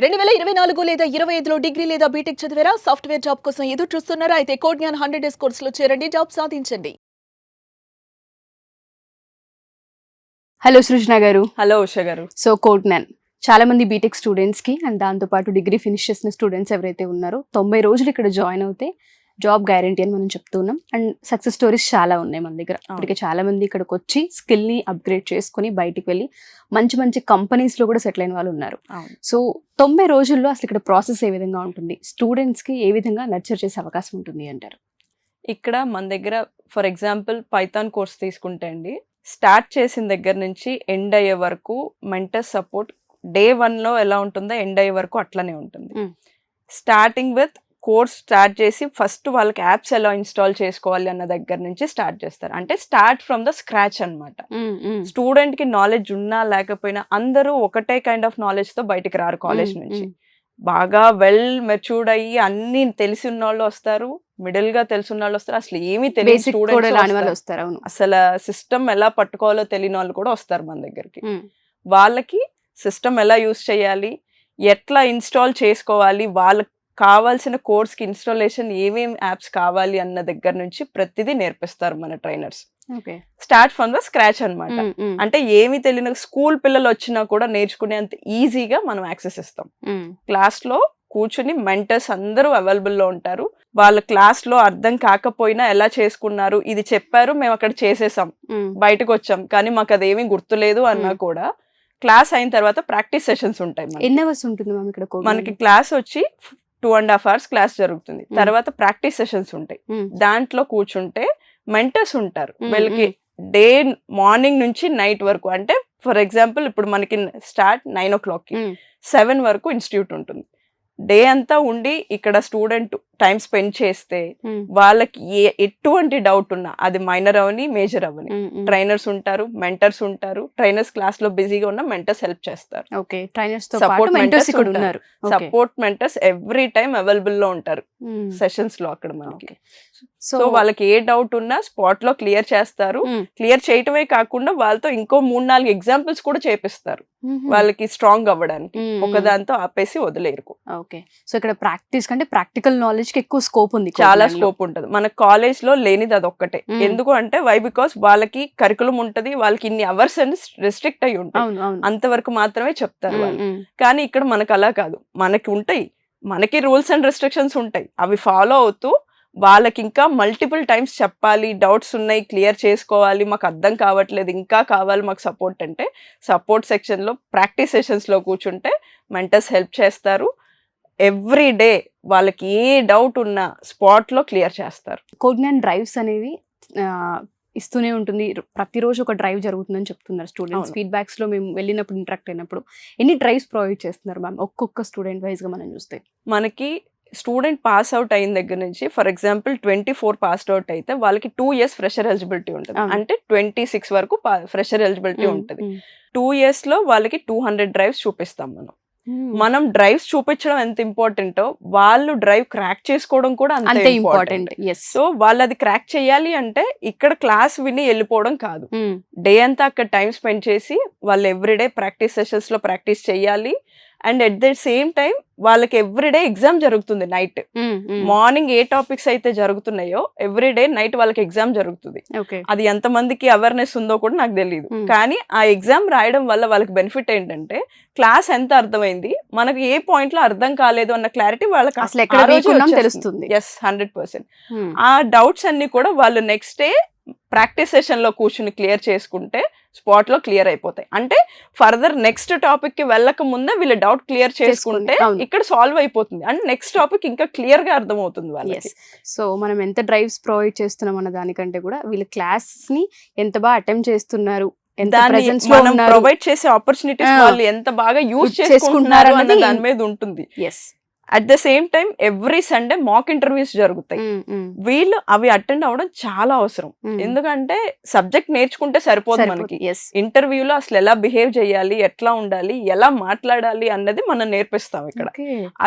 2024 లేదా 25లో డిగ్రీ లేదా బీటెక్ చదివారా? సాఫ్ట్‌వేర్ జాబ్ కోసం ఎదురు చూస్తున్నారా? అయితే కోడ్ జ్ఞాన్ 100 డేస్ కోర్సులో చేరండి. జాబ్ సాధించండి. హలో సృజన గారు. హలో ఉష గారు. సో కోడ్ జ్ఞాన్ చాలా మంది బీటెక్ స్టూడెంట్స్ కి అండ్ దాంతో పాటు డిగ్రీ ఫినిష్ చేసిన స్టూడెంట్స్ ఎవరైతే ఉన్నారో 90 రోజులు ఇక్కడ జాయిన్ అవుతే జాబ్ గ్యారంటీ అని మనం చెప్తున్నాం. అండ్ సక్సెస్ స్టోరీస్ చాలా ఉన్నాయి మన దగ్గర. ఇప్పటికే చాలా మంది ఇక్కడికి వచ్చి స్కిల్ ని అప్గ్రేడ్ చేసుకుని బయటికి వెళ్ళి మంచి మంచి కంపెనీస్ లో కూడా సెటిల్ అయిన వాళ్ళు ఉన్నారు. సో 90 రోజుల్లో అసలు ఇక్కడ ప్రాసెస్ ఏ విధంగా ఉంటుంది, స్టూడెంట్స్ కి ఏ విధంగా నర్చర్ చేసే అవకాశం ఉంటుంది అంటారు? ఇక్కడ మన దగ్గర ఫర్ ఎగ్జాంపుల్ పైథాన్ కోర్స్ తీసుకుంటే అండి, స్టార్ట్ చేసిన దగ్గర నుంచి ఎండ్ అయ్యే వరకు మెంటర్ సపోర్ట్ డే 1లో ఎలా ఉంటుందో ఎండ్ అయ్యే వరకు అట్లనే ఉంటుంది. స్టార్టింగ్ విత్ కోర్స్ స్టార్ట్ చేసి ఫస్ట్ వాళ్ళకి యాప్స్ ఎలా ఇన్స్టాల్ చేసుకోవాలి అన్న దగ్గర నుంచి స్టార్ట్ చేస్తారు. అంటే స్టార్ట్ ఫ్రమ్ ద స్క్రాచ్ అనమాట. స్టూడెంట్ కి నాలెడ్జ్ ఉన్నా లేకపోయినా అందరూ ఒకటే కైండ్ ఆఫ్ నాలెడ్జ్ తో బయటికి రారు కాలేజ్ నుంచి. బాగా వెల్ మెచ్యూర్డ్ అయ్యి అన్ని తెలిసి ఉన్న వాళ్ళు వస్తారు, మిడిల్ గా తెలిసిన వాళ్ళు వస్తారు, అసలు ఏమీ తెలియని స్టూడెంట్స్ వస్తారు, అసలు సిస్టమ్ ఎలా పట్టుకోవాలో తెలియని వాళ్ళు కూడా వస్తారు మన దగ్గరికి. వాళ్ళకి సిస్టమ్ ఎలా యూజ్ చేయాలి, ఎట్లా ఇన్స్టాల్ చేసుకోవాలి, వాళ్ళకి కావాల్సిన కోర్స్ కి ఇన్స్టాలేషన్ ఏమేం యాప్స్ కావాలి అన్న దగ్గర నుంచి ప్రతిదీ నేర్పిస్తారు మన trainers. Start from the scratch అనమాట. అంటే ఏమి తెలియని స్కూల్ పిల్లలు వచ్చినా కూడా నేర్చుకునేంత ఈజీగా మనం యాక్సెస్ ఇస్తాం. క్లాస్ లో కూర్చుని మెంటర్స్ అందరూ అవైలబుల్ లో ఉంటారు. వాళ్ళ క్లాస్ లో అర్థం కాకపోయినా ఎలా చేసుకున్నారు, ఇది చెప్పారు మేము అక్కడ చేసేసాం, బయటకు వచ్చాం కానీ మాకు అదేమీ గుర్తులేదు అన్నా కూడా క్లాస్ అయిన తర్వాత ప్రాక్టీస్ సెషన్స్ ఉంటాయి. ఎన్ని అవర్స్ ఉంటుంది మనకి క్లాస్ వచ్చి 2.5 hours క్లాస్ జరుగుతుంది. తర్వాత ప్రాక్టీస్ సెషన్స్ ఉంటాయి. దాంట్లో కూర్చుంటే మెంటర్స్ ఉంటారు. వీళ్ళకి డే మార్నింగ్ నుంచి నైట్ వరకు, అంటే ఫర్ ఎగ్జాంపుల్ ఇప్పుడు మనకి స్టార్ట్ 9 o'clock 7 వరకు ఇన్స్టిట్యూట్ ఉంటుంది. డే అంతా ఉండి ఇక్కడ స్టూడెంట్ టైం స్పెండ్ చేస్తే వాళ్ళకి ఎటువంటి డౌట్ ఉన్నా, అది మైనర్ అవని మేజర్ అవని, ట్రైనర్స్ ఉంటారు, మెంటర్స్ ఉంటారు. ట్రైనర్స్ క్లాస్ లో బిజీగా ఉన్న మెంటర్స్ హెల్ప్ చేస్తారు. Support mentors every time available లో ఉంటారు సెషన్స్ లో అక్కడ మనకి. సో వాళ్ళకి ఏ డౌట్ ఉన్నా స్పాట్ లో క్లియర్ చేస్తారు. క్లియర్ చేయటమే కాకుండా వాళ్ళతో ఇంకో 3-4 ఎగ్జాంపుల్స్ కూడా చేపిస్తారు వాళ్ళకి స్ట్రాంగ్ అవ్వడానికి. ఒకదాంతో ఆపేసి వదిలేరు. ఓకే, సో ఇక్కడ ప్రాక్టీస్ కంటే ప్రాక్టికల్ నాలెడ్జ్ కి ఎక్కువ స్కోప్ ఉంది, చాలా స్కోప్ ఉంటుంది. మన కాలేజ్ లో లేనిది అదొక్కటే. ఎందుకు అంటే బికాస్ వాళ్ళకి కరికులం ఉంటది, వాళ్ళకి ఇన్ని అవర్స్ అని రెస్ట్రిక్ట్ అయి ఉంటాయి, అంతవరకు మాత్రమే చెప్తారు వాళ్ళు. కానీ ఇక్కడ మనకు అలా కాదు, మనకి ఉంటాయి, మనకి రూల్స్ అండ్ రెస్ట్రిక్షన్స్ ఉంటాయి, అవి ఫాలో అవుతూ వాళ్ళకి ఇంకా మల్టిపుల్ టైమ్స్ చెప్పాలి, డౌట్స్ ఉన్నాయి క్లియర్ చేసుకోవాలి, మాకు అర్థం కావట్లేదు ఇంకా కావాలి మాకు సపోర్ట్ అంటే సపోర్ట్ సెక్షన్ లో ప్రాక్టీస్ సెషన్స్ లో కూర్చుంటే మెంటర్స్ హెల్ప్ చేస్తారు. ఎవ్రీ డే వాళ్ళకి ఏ డౌట్ ఉన్నా స్పాట్ లో క్లియర్ చేస్తారు. కోడ్ జ్ఞాన్ డ్రైవ్స్ అనేవి ఇస్తూనే ఉంటుంది, ప్రతిరోజు ఒక డ్రైవ్ జరుగుతుందని చెప్తున్నారు స్టూడెంట్స్. ఫీడ్బ్యాక్స్ లో మేము వెళ్ళినప్పుడు ఇంటరాక్ట్ అయినప్పుడు ఎన్ని డ్రైవ్స్ ప్రొవైడ్ చేస్తున్నారు మ్యామ్ ఒక్కొక్క స్టూడెంట్ వైజ్ గా మనం చూస్తే? మనకి స్టూడెంట్ పాస్ అవుట్ అయిన దగ్గర నుంచి ఫర్ ఎగ్జాంపుల్ 24 పాస్డ్ అవుట్ అయితే వాళ్ళకి 2 years ఫ్రెషర్ ఎలిజిబిలిటీ ఉంటుంది. అంటే 26 వరకు ఫ్రెషర్ ఎలిజిబిలిటీ ఉంటుంది. 2 years లో వాళ్ళకి 200 డ్రైవ్స్ చూపిస్తాం మనం. మనం డ్రైవ్స్ చూపించడం ఎంత ఇంపార్టెంటో వాళ్ళు డ్రైవ్ క్రాక్ చేసుకోవడం కూడా అంతే ఇంపార్టెంట్. సో వాళ్ళు అది క్రాక్ చేయాలి అంటే ఇక్కడ క్లాస్ విని వెళ్ళిపోవడం కాదు, డే అంతా అక్కడ టైం స్పెండ్ చేసి వాళ్ళు ఎవ్రీడే ప్రాక్టీస్ సెషన్స్ లో ప్రాక్టీస్ చేయాలి. And at the same time వాళ్ళకి ఎవ్రీడే ఎగ్జామ్ జరుగుతుంది. నైట్ మార్నింగ్ ఏ టాపిక్స్ అయితే జరుగుతున్నాయో ఎవ్రీడే నైట్ వాళ్ళకి ఎగ్జామ్ జరుగుతుంది. అది ఎంత మందికి అవేర్నెస్ ఉందో కూడా నాకు తెలియదు, కానీ ఆ ఎగ్జామ్ రాయడం వల్ల వాళ్ళకి బెనిఫిట్ ఏంటంటే క్లాస్ ఎంత అర్థమైంది, మనకి ఏ పాయింట్ లో అర్థం కాలేదు అన్న క్లారిటీ వాళ్ళకి తెలుస్తుంది. 100%. ఆ డౌట్స్ అన్ని కూడా వాళ్ళు నెక్స్ట్ డే ప్రాక్టీస్ సెషన్ లో కూర్చుని క్లియర్ చేసుకుంటే స్పాట్ లో క్లియర్ అయిపోతాయి. అంటే ఫర్దర్ నెక్స్ట్ టాపిక్ కి వెళ్ళక ముందే వీళ్ళు డౌట్ క్లియర్ చేసుకుంటే ఇక్కడ సాల్వ్ అయిపోతుంది, అంటే నెక్స్ట్ టాపిక్ ఇంకా క్లియర్ గా అర్థం అవుతుంది వాళ్ళకి. సో మనం ఎంత డ్రైవ్స్ ప్రొవైడ్ చేస్తున్నాం అన్న దానికంటే కూడా వీళ్ళ క్లాస్ ని ఎంత బాగా అటెంప్ట్ చేస్తున్నారు, ప్రొవైడ్ చేసే ఆపర్చునిటీస్ వాళ్ళు ఎంత బాగా యూజ్ చేసుకుంటున్నారు అన్న దాని మీద ఉంటుంది. At the same time every Sunday mock interviews జరుగుతాయి. వీళ్ళు అవి అటెండ్ అవ్వడం చాలా అవసరం. ఎందుకంటే సబ్జెక్ట్ నేర్చుకుంటే సరిపోదు, మనకి ఇంటర్వ్యూలో అసలు ఎలా బిహేవ్ చేయాలి, ఎట్లా ఉండాలి, ఎలా మాట్లాడాలి అన్నది మనం నేర్పిస్తాం ఇక్కడ.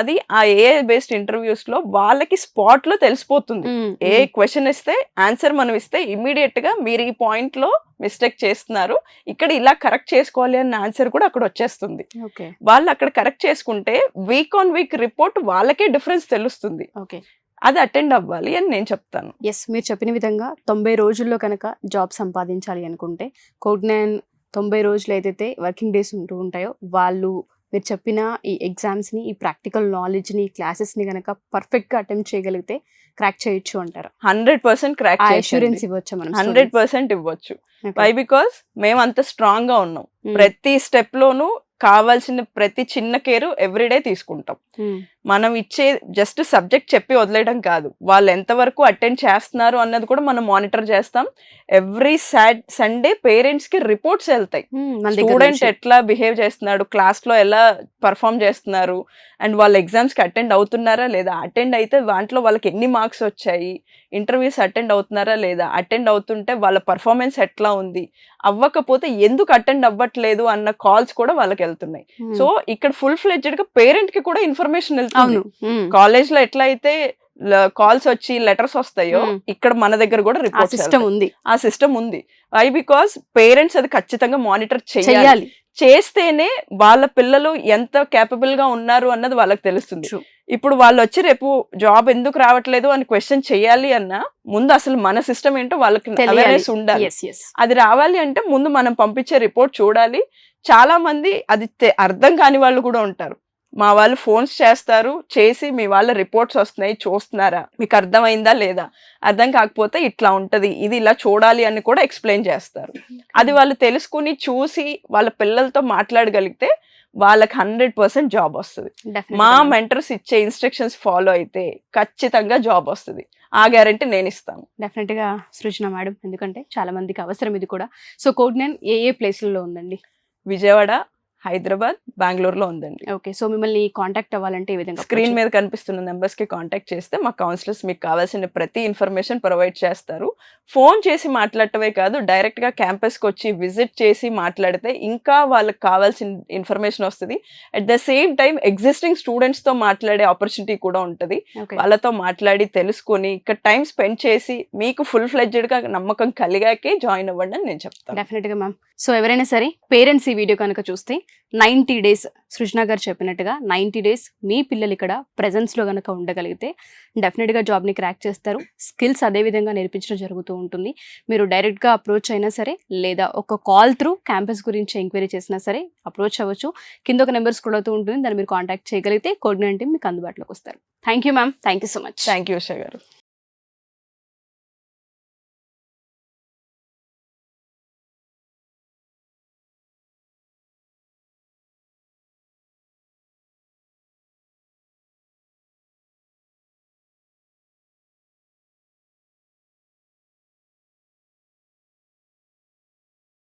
అది ఆ ఏఐ బేస్డ్ ఇంటర్వ్యూస్ లో వాళ్ళకి స్పాట్ లో తెలిసిపోతుంది. ఏ క్వశ్చన్ ఇస్తే ఆన్సర్ మనం ఇస్తే ఇమీడియట్ గా మీరు ఈ పాయింట్ లో మిస్టేక్ చేస్తున్నారు, ఇక్కడ ఇలా కరెక్ట్ చేసుకోవాలి అన్న ఆన్సర్ కూడా అక్కడ వచ్చేస్తుంది. ఓకే వాళ్ళు అక్కడ కరెక్ట్ చేసుకుంటే వీక్ ఆన్ వీక్ రిపోర్ట్ వాళ్ళకే డిఫరెన్స్ తెలుస్తుంది. ఓకే అది అటెండ్ అవ్వాలి అని నేను చెప్తాను. ఎస్, మీరు చెప్పిన విధంగా 90 రోజుల్లో కనుక జాబ్ సంపాదించాలి అనుకుంటే కోగ్నైన్ 90 రోజులు ఏదైతే వర్కింగ్ డేస్ ఉంటూ ఉంటాయో వాళ్ళు మీరు చెప్పిన ఈ ఎగ్జామ్స్ని, ఈ ప్రాక్టికల్ నాలెడ్జ్ని, ఈ క్లాసెస్ని కనుక పర్ఫెక్ట్గా అటెంప్ట్ చేయగలిగితే క్రాక్ చేయొచ్చు అంటారు. 100% క్రాక్ ఆ అష్యూరెన్స్ ఇవ్వచ్చు మనం 100% ఇవ్వచ్చు. Okay. వై బికాస్ మేము అంత స్ట్రాంగ్ గా ఉన్నాం. ప్రతి స్టెప్ లోనూ కావాల్సిన ప్రతి చిన్న కేరు ఎవ్రీడే తీసుకుంటాం. మనం ఇచ్చే జస్ట్ సబ్జెక్ట్ చెప్పి వదిలేయడం కాదు, వాళ్ళు ఎంతవరకు అటెండ్ చేస్తున్నారు అన్నది కూడా మనం మానిటర్ చేస్తాం. ఎవ్రీ సండే పేరెంట్స్ కి రిపోర్ట్స్ వెళ్తాయి. స్టూడెంట్ ఎట్లా బిహేవ్ చేస్తున్నాడు, క్లాస్ లో ఎలా పర్ఫామ్ చేస్తున్నారు, అండ్ వాళ్ళ ఎగ్జామ్స్ కి అటెండ్ అవుతున్నారా లేదా, అటెండ్ అయితే దాంట్లో వాళ్ళకి ఎన్ని మార్క్స్ వచ్చాయి, ఇంటర్వ్యూస్ అటెండ్ అవుతున్నారా లేదా, అటెండ్ అవుతుంటే వాళ్ళ పర్ఫార్మెన్స్ ఎట్లా ఉంది, అవ్వకపోతే ఎందుకు అటెండ్ అవ్వట్లేదు అన్న కాల్స్ కూడా వాళ్ళకి వెళ్తున్నాయి. సో ఇక్కడ ఫుల్ ఫ్లెడ్జెడ్ గా పేరెంట్ కి కూడా ఇన్ఫర్మేషన్ వెళ్తుంది. కాలేజ్ లో ఎట్లా అయితే కాల్స్ వచ్చి లెటర్స్ వస్తాయో ఇక్కడ మన దగ్గర కూడా రిపోర్ట్ సిస్టమ్ ఉంది. ఆ సిస్టమ్ ఉంది. వై బికాస్ పేరెంట్స్ అది ఖచ్చితంగా మానిటర్ చేయాలి. చేస్తేనే వాళ్ళ పిల్లలు ఎంత కేపబుల్ గా ఉన్నారు అన్నది వాళ్ళకి తెలుస్తుంది. ఇప్పుడు వాళ్ళు వచ్చి రేపు జాబ్ ఎందుకు రావట్లేదు అని క్వశ్చన్ చేయాలి అన్నా ముందు అసలు మన సిస్టమ్ ఏంటో వాళ్ళకి అవేర్నెస్ ఉండాలి. అది రావాలి అంటే ముందు మనం పంపించే రిపోర్ట్ చూడాలి. చాలా మంది అది అర్థం కాని వాళ్ళు కూడా ఉంటారు. మా వాళ్ళు ఫోన్స్ చేస్తారు, చేసి మీ వాళ్ళ రిపోర్ట్స్ వస్తున్నాయి చూస్తున్నారా, మీకు అర్థమైందా లేదా, అర్థం కాకపోతే ఇట్లా ఉంటది, ఇది ఇలా చూడాలి అని కూడా ఎక్స్ప్లెయిన్ చేస్తారు. అది వాళ్ళు తెలుసుకుని చూసి వాళ్ళ పిల్లలతో మాట్లాడగలిగితే వాళ్ళకి 100% జాబ్ వస్తుంది. మా మెంటర్స్ ఇచ్చే ఇన్స్ట్రక్షన్స్ ఫాలో అయితే ఖచ్చితంగా జాబ్ వస్తుంది. ఆ గ్యారంటీ నేను ఇస్తాను. డెఫినెట్ గా సృజన మేడం, ఎందుకంటే చాలా మందికి అవసరం ఇది కూడా. సో కోగ్నైన్ ఏ ప్లేస్లలో ఉందండి? విజయవాడ, హైదరాబాద్, బెంగళూరులో ఉందండి. ఓకే, సో మిమ్మల్ని కాంటాక్ట్ అవ్వాలంటే ఏ విధంగా? స్క్రీన్ మీద కనిపిస్తున్న నెంబర్స్ కి కాంటాక్ట్ చేస్తే మా కౌన్సిలర్స్ మీకు కావాల్సిన ప్రతి ఇన్ఫర్మేషన్ ప్రొవైడ్ చేస్తారు. ఫోన్ చేసి మాట్లాడటమే కాదు, డైరెక్ట్ గా క్యాంపస్ కి వచ్చి విజిట్ చేసి మాట్లాడితే ఇంకా వాళ్ళకి కావాల్సిన ఇన్ఫర్మేషన్ వస్తుంది. At the same time existing students తో మాట్లాడే ఆపర్చునిటీ కూడా ఉంటుంది. వాళ్ళతో మాట్లాడి తెలుసుకొని ఇక్కడ టైం స్పెండ్ చేసి మీకు ఫుల్ ఫ్లెడ్జెడ్ గా నమ్మకం కలిగాకే జాయిన్ అవ్వండి అని నేను చెప్తాను. డెఫినెట్ గా మ్యామ్. సో ఎవరైనా సరే పేరెంట్స్ ఈ వీడియో కనుక చూస్తే 90 days సృజన గారు చెప్పినట్టుగా 90 days మీ పిల్లలు ఇక్కడ ప్రెజెన్స్లో కనుక ఉండగలిగితే డెఫినెట్గా జాబ్ని క్రాక్ చేస్తారు. స్కిల్స్ అదే విధంగా నేర్పించడం జరుగుతూ ఉంటుంది. మీరు డైరెక్ట్గా అప్రోచ్ అయినా సరే, లేదా ఒక కాల్ త్రూ క్యాంపస్ గురించి ఎంక్వైరీ చేసినా సరే అప్రోచ్ అవ్వచ్చు. కింద ఒక నెంబర్ స్క్రోల్ అవుతూ ఉంటుంది, దాన్ని మీరు కాంటాక్ట్ చేయగలిగితే కోగ్నైన్ టీమ్ మీకు అందుబాటులోకి వస్తారు. Thank you ma'am, thank you so much. Thank you Usha గారు.